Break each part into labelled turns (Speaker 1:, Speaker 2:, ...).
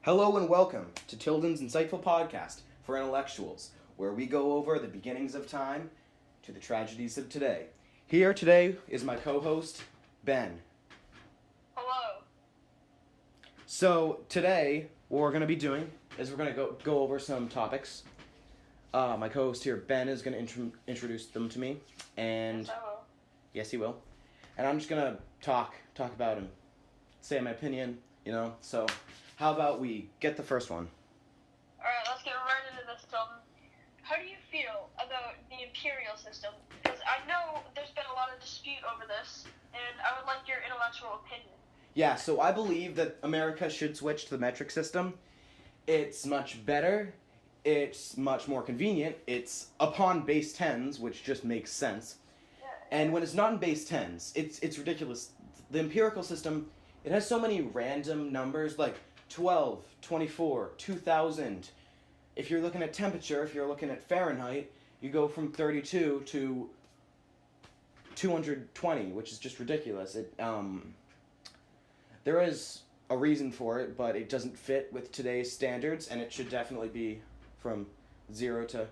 Speaker 1: Hello and welcome to Tilden's Insightful Podcast for Intellectuals, where we go over the beginnings of time to the tragedies of today. Here today is my co-host, Ben.
Speaker 2: Hello.
Speaker 1: So today, what we're going to be doing is we're going to go over some topics. My co-host here, Ben, is going to introduce them to me, and
Speaker 2: Yes, I will.
Speaker 1: yes, he will. And I'm just going to talk about him, say my opinion, so how about we get the first one?
Speaker 2: Alright, let's get right into this, Tilden. How do you feel about the Imperial System? Because I know there's been a lot of dispute over this, and I would like your intellectual opinion.
Speaker 1: Yeah, so I believe that America should switch to the metric system. It's much better. It's much more convenient. It's upon base tens, which just makes sense.
Speaker 2: Yeah.
Speaker 1: And when it's not in base tens, it's ridiculous. The empirical system, it has so many random numbers, like 12, 24, 2000. If you're looking at temperature, if you're looking at Fahrenheit, you go from 32 to 220, which is just ridiculous. There is a reason for it, but it doesn't fit with today's standards, and it should definitely be from 0 to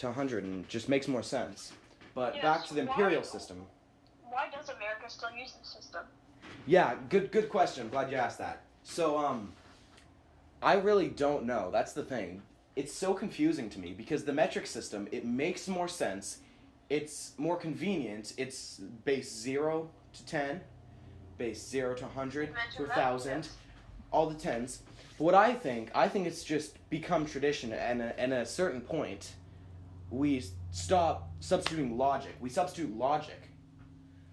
Speaker 1: 100, and just makes more sense. But
Speaker 2: Yes,
Speaker 1: back to the imperial system.
Speaker 2: Why does America still use this system?
Speaker 1: Yeah, good question. I'm glad you asked that. So, I really don't know. That's the thing. It's so confusing to me because the metric system, it makes more sense. It's more convenient. It's base 0 to 10, base 0 to 100 to 1,000,
Speaker 2: Yes.
Speaker 1: all the tens. But what I think it's just become tradition, and at a certain point, we stop substituting logic. We substitute logic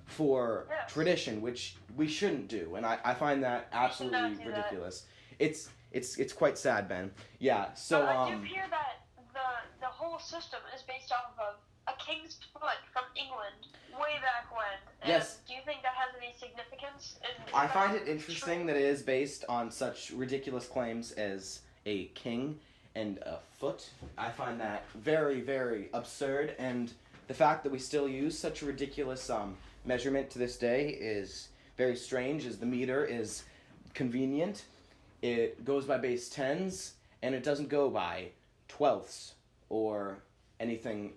Speaker 1: for
Speaker 2: Yes.
Speaker 1: tradition, which we shouldn't do, and I find that absolutely
Speaker 2: do that.
Speaker 1: ridiculous. It's quite sad, Ben. Yeah. So
Speaker 2: But I do hear that the whole system is based off of a king's foot from England way back when. And
Speaker 1: Yes.
Speaker 2: do you think that has any significance?
Speaker 1: I find it interesting that it is based on such ridiculous claims as a king and a foot. I find that very, very absurd, and the fact that we still use such a ridiculous measurement to this day is very strange, as the meter is convenient. It goes by base tens, and it doesn't go by twelfths or anything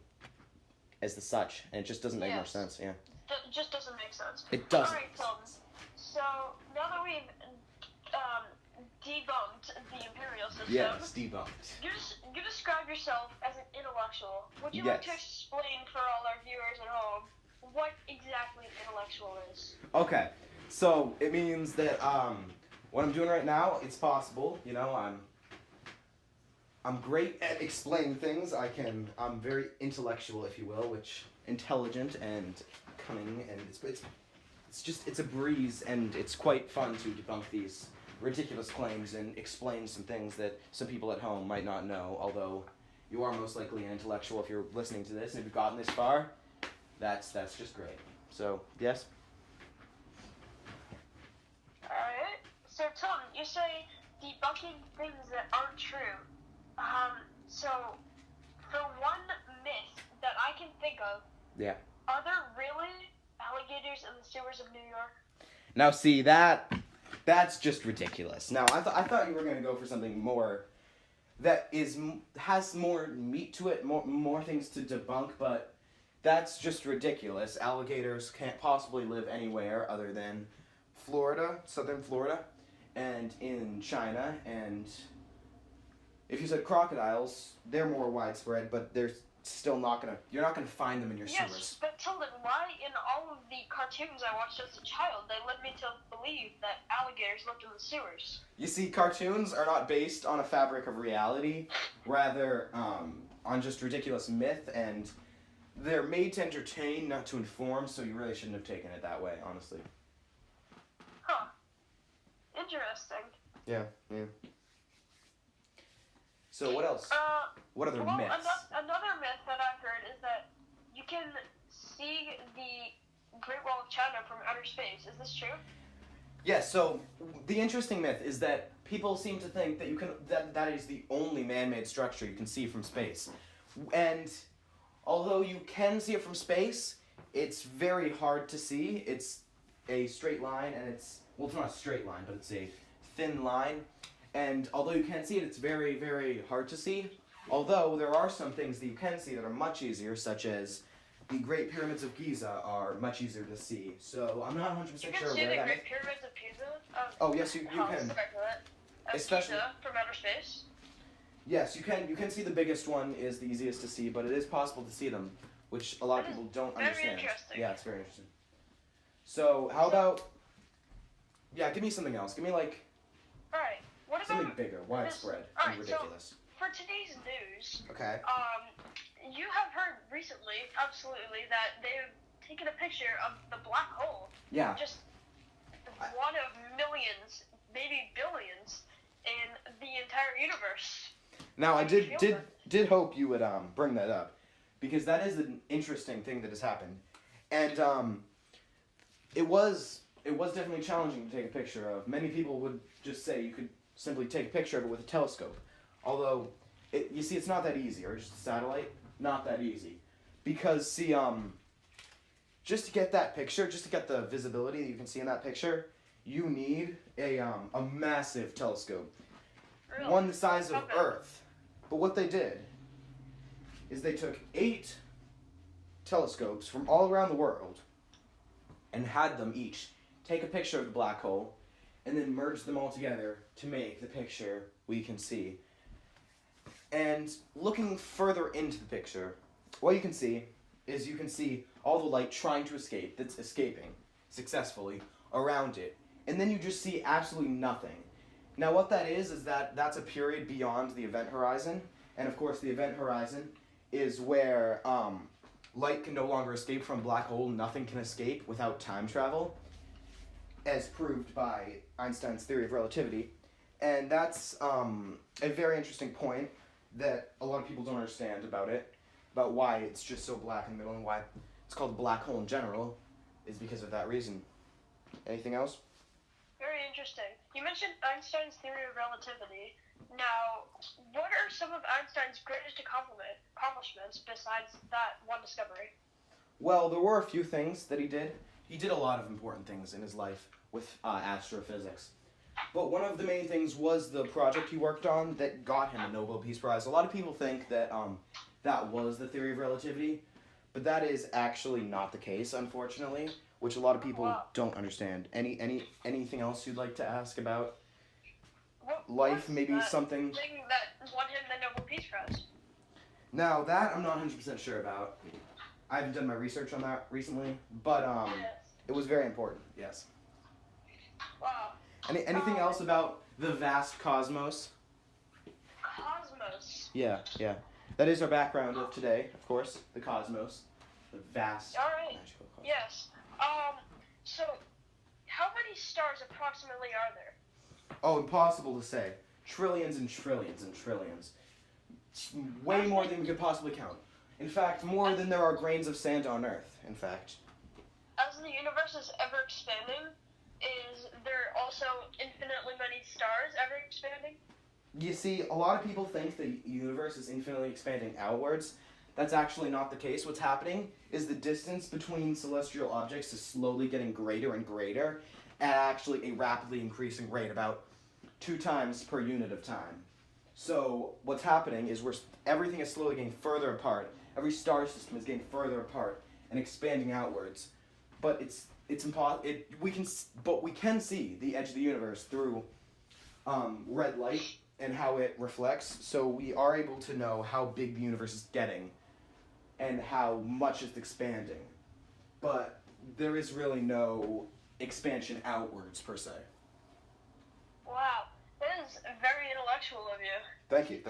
Speaker 1: as the such, and it just doesn't make more
Speaker 2: Yes.
Speaker 1: sense. Yeah,
Speaker 2: It just doesn't make sense.
Speaker 1: it doesn't.
Speaker 2: Alright, Tilden. So now that we've debunked the Imperial System,
Speaker 1: Yes, debunked.
Speaker 2: you describe yourself as an intellectual. Would you like to
Speaker 1: Yes.
Speaker 2: explain for all our viewers at home what exactly an intellectual is?
Speaker 1: Okay, so it means that what I'm doing right now, it's possible. I'm great at explaining things. I'm very intellectual, if you will, which intelligent and cunning, and it's a breeze, and it's quite fun to debunk these ridiculous claims and explain some things that some people at home might not know. Although you are most likely an intellectual if you're listening to this, and if you've gotten this far, that's just great. So yes.
Speaker 2: Alright. So Tilden, you say debunking things that aren't true. So for one myth that I can think of,
Speaker 1: Yeah.
Speaker 2: are there really alligators in the sewers of New York?
Speaker 1: Now, see, that's just ridiculous. Now, I thought you were going to go for something more that has more meat to it, more things to debunk, but that's just ridiculous. Alligators can't possibly live anywhere other than Florida, southern Florida, and in China, and if you said crocodiles, they're more widespread, but they're still you're not gonna find them in your
Speaker 2: Yes,
Speaker 1: sewers.
Speaker 2: but Tilden, why in all of the cartoons I watched as a child, they led me to believe that alligators lived in the sewers?
Speaker 1: You see, cartoons are not based on a fabric of reality, rather on just ridiculous myth, and they're made to entertain, not to inform, so you really shouldn't have taken it that way, honestly.
Speaker 2: Huh. Interesting.
Speaker 1: Yeah. So what else? What other
Speaker 2: Well,
Speaker 1: myths?
Speaker 2: another myth that I've heard is that you can see the Great Wall of China from outer space. Is this true?
Speaker 1: Yeah, so the interesting myth is that people seem to think that that is the only man-made structure you can see from space. And although you can see it from space, it's very hard to see. It's a straight line, and it's not a straight line, but it's a thin line, and although you can't see it, it's very, very hard to see. Although there are some things that you can see that are much easier, such as the Great Pyramids of Giza are much easier to see. So I'm not 100%
Speaker 2: You
Speaker 1: sure
Speaker 2: can see
Speaker 1: where
Speaker 2: the
Speaker 1: that is.
Speaker 2: Great Pyramids of Giza?
Speaker 1: Oh yes, you can. Especially
Speaker 2: Giza from outer space?
Speaker 1: yes, you can see the biggest one is the easiest to see, but it is possible to see them, which a lot of people don't
Speaker 2: very
Speaker 1: understand.
Speaker 2: interesting.
Speaker 1: Yeah, it's very interesting. So how about give me something else. Give me like
Speaker 2: Alright, what
Speaker 1: something
Speaker 2: about
Speaker 1: bigger, widespread,
Speaker 2: Alright,
Speaker 1: and
Speaker 2: so-
Speaker 1: ridiculous.
Speaker 2: for today's news?
Speaker 1: Okay.
Speaker 2: You have heard recently, absolutely, that they've taken a picture of the black hole.
Speaker 1: Yeah.
Speaker 2: Just one of millions, maybe billions, in the entire universe.
Speaker 1: Now I
Speaker 2: How do you feel
Speaker 1: did hope you would bring that up, because that is an interesting thing that has happened, and it was definitely challenging to take a picture of. Many people would just say you could simply take a picture of it with a telescope, although you see it's not that easy, or just a satellite, not that easy, because see just to get that picture, just to get the visibility that you can see in that picture, you need a massive telescope.
Speaker 2: Really?
Speaker 1: One the size of
Speaker 2: Okay.
Speaker 1: Earth. But what they did is they took 8 telescopes from all around the world and had them each take a picture of the black hole and then merge them all together to make the picture we can see. And looking further into the picture, what you can see is you can see all the light trying to escape, that's escaping successfully around it. And then you just see absolutely nothing. Now what that is that's a period beyond the event horizon, and of course the event horizon is where light can no longer escape from a black hole, nothing can escape without time travel, as proved by Einstein's theory of relativity. And that's a very interesting point that a lot of people don't understand about it, about why it's just so black in the middle and why it's called a black hole in general, is because of that reason. Anything else?
Speaker 2: Very interesting. You mentioned Einstein's theory of relativity. Now, what are some of Einstein's greatest accomplishments besides that one discovery?
Speaker 1: Well, there were a few things that he did. He did a lot of important things in his life with astrophysics. But one of the main things was the project he worked on that got him a Nobel Peace Prize. A lot of people think that that was the theory of relativity, but that is actually not the case, unfortunately, which a lot of people don't understand. Anything else you'd like to ask about life? Maybe something
Speaker 2: thing that won him the Nobel Peace Prize.
Speaker 1: Now that I'm not 100% sure about. I haven't done my research on that recently, but
Speaker 2: Yes.
Speaker 1: it was very important. Yes.
Speaker 2: Wow.
Speaker 1: Anything else about the vast cosmos?
Speaker 2: Cosmos.
Speaker 1: Yeah. That is our background of today, of course. The cosmos, the vast
Speaker 2: Alright.
Speaker 1: magical cosmos.
Speaker 2: Yes. So, how many stars approximately are there?
Speaker 1: Oh, impossible to say. Trillions and trillions and trillions. It's way more than we could possibly count. In fact, more than there are grains of sand on Earth, in fact.
Speaker 2: As the universe is ever expanding, is there also infinitely many stars ever expanding?
Speaker 1: You see, a lot of people think the universe is infinitely expanding outwards. That's actually not the case. What's happening is the distance between celestial objects is slowly getting greater and greater at actually a rapidly increasing rate, about 2 times per unit of time. So what's happening is everything is slowly getting further apart. Every star system is getting further apart and expanding outwards. But it's impossible. We can see the edge of the universe through red light and how it reflects. So we are able to know how big the universe is getting and how much it's expanding. But there is really no expansion outwards per se.
Speaker 2: Wow, that is very intellectual of you.
Speaker 1: Thank you.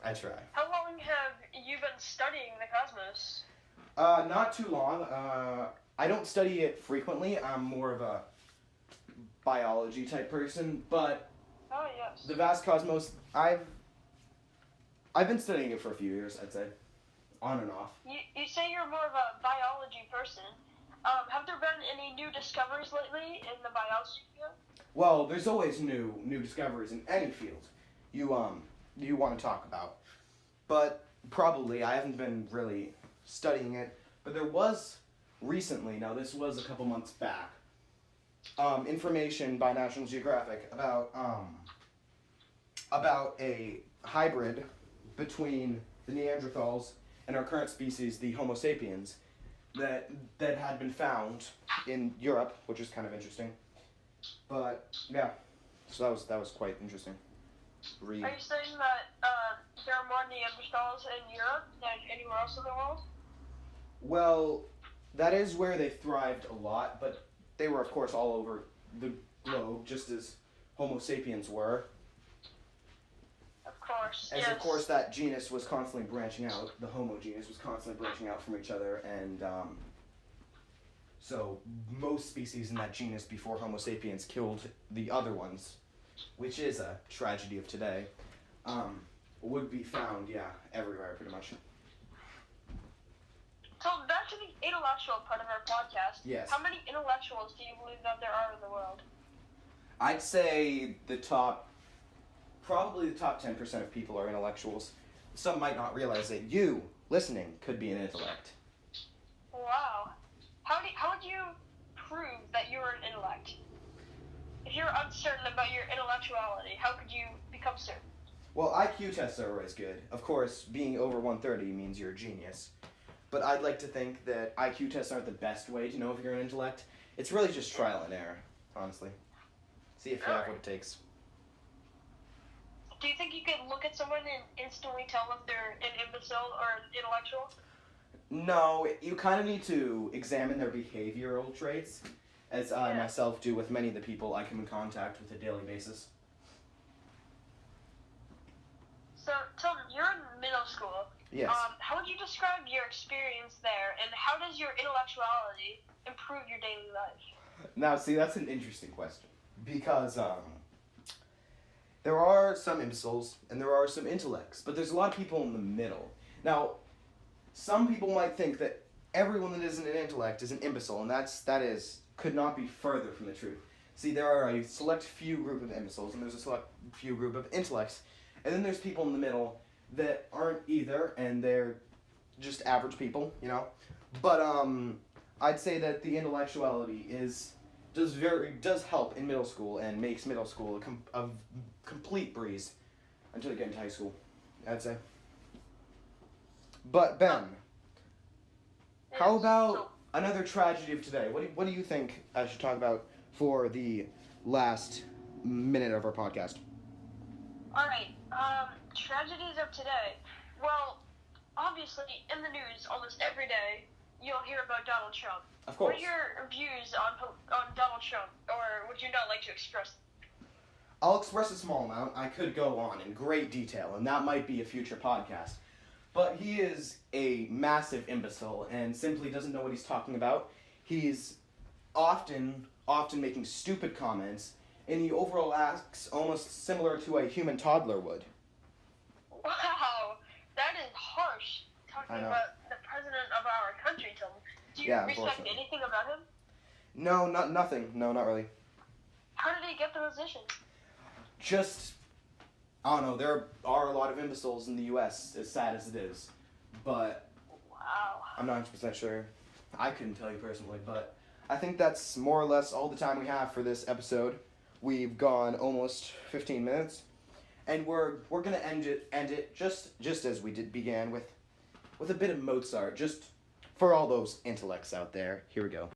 Speaker 1: I try.
Speaker 2: How long have you been studying the cosmos?
Speaker 1: Not too long. I don't study it frequently. I'm more of a biology type person, but
Speaker 2: Oh, yes.
Speaker 1: the vast cosmos, I've been studying it for a few years, I'd say, on and off.
Speaker 2: You say you're more of a biology person. Have there been any new discoveries lately in the biology field?
Speaker 1: Well, there's always new discoveries in any field you want to talk about. But probably I haven't been really studying it, but there was recently, now this was a couple months back, information by National Geographic about a hybrid between the Neanderthals and our current species, the Homo sapiens, that had been found in Europe, which is kind of interesting. But yeah, so that was quite interesting.
Speaker 2: Are you saying that there are more Neanderthals in Europe than anywhere else in the world?
Speaker 1: Well, that is where they thrived a lot, but they were, of course, all over the globe, just as Homo sapiens were.
Speaker 2: Of course,
Speaker 1: As
Speaker 2: yes.
Speaker 1: of course that genus was constantly branching out, the Homo genus was constantly branching out from each other, and so most species in that genus before Homo sapiens killed the other ones, which is a tragedy of today, would be found, everywhere pretty much.
Speaker 2: So back to the intellectual part of our podcast.
Speaker 1: Yes.
Speaker 2: How many intellectuals do you believe that there are in the world?
Speaker 1: I'd say probably the top 10% of people are intellectuals. Some might not realize that you, listening, could be an intellect.
Speaker 2: Wow. How would you prove that you're an intellect? If you're uncertain about your intellectuality, how could you become certain?
Speaker 1: Well, IQ tests are always good. Of course, being over 130 means you're a genius. But I'd like to think that IQ tests aren't the best way to know if you're an intellect. It's really just trial and error, honestly. See if you have what it takes.
Speaker 2: Do you think you could look at someone and instantly tell if they're an imbecile or an intellectual?
Speaker 1: No, you kind of need to examine their behavioral traits, as I myself do with many of the people I come in contact with on a daily basis.
Speaker 2: So, Tilden, you're in middle school.
Speaker 1: Yes.
Speaker 2: How would you describe your experience there, and how does your intellectuality improve your daily life?
Speaker 1: Now, see, that's an interesting question, because there are some imbeciles and there are some intellects, but there's a lot of people in the middle. Now, some people might think that everyone that isn't an intellect is an imbecile, and that could not be further from the truth. See, there are a select few group of imbeciles, and there's a select few group of intellects, and then there's people in the middle that aren't either, and they're just average people, you know. But I'd say that the intellectuality does help in middle school and makes middle school a complete breeze until you get into high school, I'd say. But Ben, how about another tragedy of today? What do you think I should talk about for the last minute of our podcast?
Speaker 2: All right. Tragedies of today. Well, obviously, in the news almost every day, you'll hear about Donald Trump.
Speaker 1: Of course.
Speaker 2: What are your views on Donald Trump, or would you not like to express them?
Speaker 1: I'll express a small amount. I could go on in great detail, and that might be a future podcast. But he is a massive imbecile and simply doesn't know what he's talking about. He's often making stupid comments, and he overall acts almost similar to a human toddler would.
Speaker 2: Wow, that is harsh, talking about the president of our country, Tilden. Do you respect anything about him?
Speaker 1: No, nothing. No, not really.
Speaker 2: How did he get the position?
Speaker 1: Just, I don't know, there are a lot of imbeciles in the U.S., as sad as it is. But
Speaker 2: wow,
Speaker 1: I'm not 100% sure. I couldn't tell you personally, but I think that's more or less all the time we have for this episode. We've gone almost 15 minutes. And we're gonna end it just as we began with a bit of Mozart, just for all those intellects out there. Here we go.